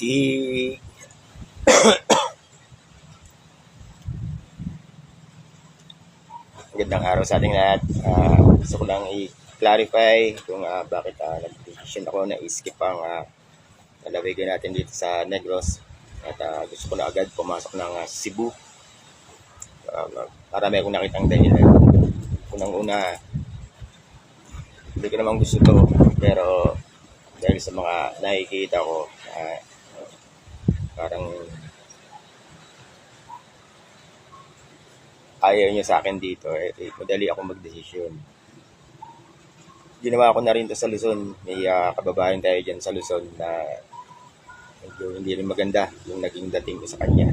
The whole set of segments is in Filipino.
I Magandang araw sa ating lahat. Gusto ko lang i-clarify kung bakit nag-decision ako na i-skip ang lalawigan natin dito sa Negros. At gusto ko na agad pumasok ng Cebu. Marami akong nakitang dahilan. Unang-una, hindi ko naman gusto to. Pero dahil sa mga nakikita ko, parang ayaw niya sa akin dito, madali ako magdesisyon. Ginawa ko na rin to sa Luzon. May kababayan tayo dyan sa Luzon na medyo hindi rin maganda yung naging dating ko sa kanya.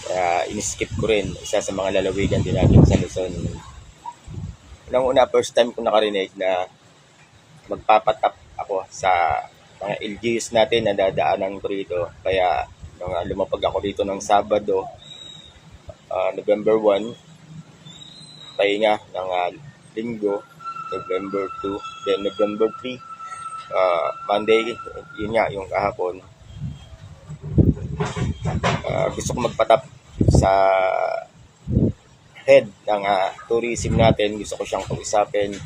Kaya in-skip ko rin isa sa mga lalawigan din natin sa Luzon. Unang-una, first time ko nakarinig na magpapatap ako sa mga LGUs natin na dadaanan ko rito. Kaya nung lumapag ako dito ng Sabado, November 1, pahinga ng Linggo, November 2, then November 3, Monday, yun nga, yung kahapon. Gusto ko magpatap sa head ng tourism natin. Gusto ko siyang kausapin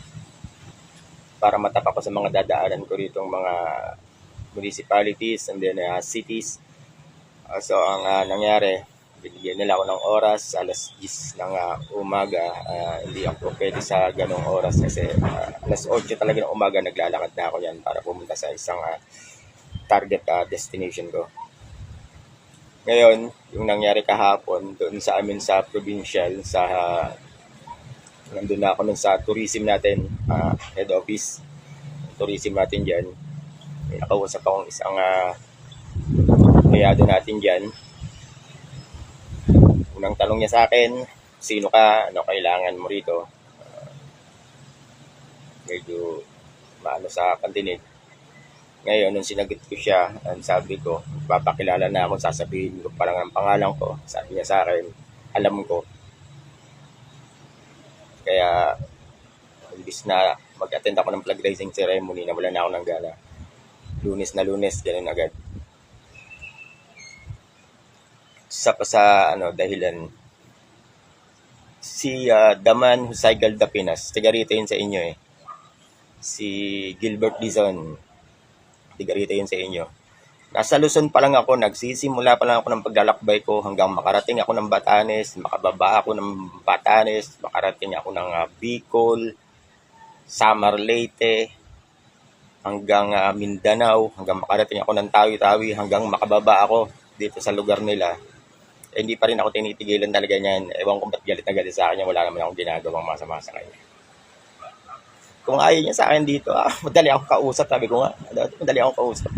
para matap ako sa mga dadaanan ko rito, mga municipalities and then cities. So, ang nangyari, binigyan nila ako ng oras, alas 10 ng umaga. Hindi ako pwede sa ganong oras kasi alas 8 talaga ng umaga naglalakad na ako yan para pumunta sa isang target destination ko. Ngayon, yung nangyari kahapon doon sa amin sa provincial, nandun na ako nun sa tourism natin, head office, tourism natin dyan. May nakausap akong isang empleyado natin dyan. Unang tanong niya sa akin, sino ka, ano kailangan mo rito? Medyo maano sa pandinig. Ngayon, nung sinagot ko siya, ang sabi ko, papakilala na ako, sasabihin ko parang ang pangalan ko. Sabi niya sa akin, alam ko. Kaya, imbis na mag-attend ako ng flag raising ceremony, nawala na ako ng gala. Lunes, ganun agad. Isa pa sa dahilan, si Daman Husaygal Dapinas, taga rito yun sa inyo si Gilbert Dizon, taga rito yun sa inyo. Nasa Luzon pa lang ako, nagsisimula pa lang ako ng paglalakbay ko hanggang makarating ako ng Batanes, makababa ako ng Batanes, makarating ako ng Bicol, Samar, Leyte, hanggang Mindanao, hanggang makarating ako ng Tawi-Tawi, hanggang makababa ako dito sa lugar nila. Hindi pa rin ako tinitigilan talaga niyan. Ewan kung ba't galit na galit sa akin. Wala naman akong ginagawang masama sa kanya. Kung ayaw niya sa akin dito, madali akong kausap. Sabi ko nga, madali akong kausap.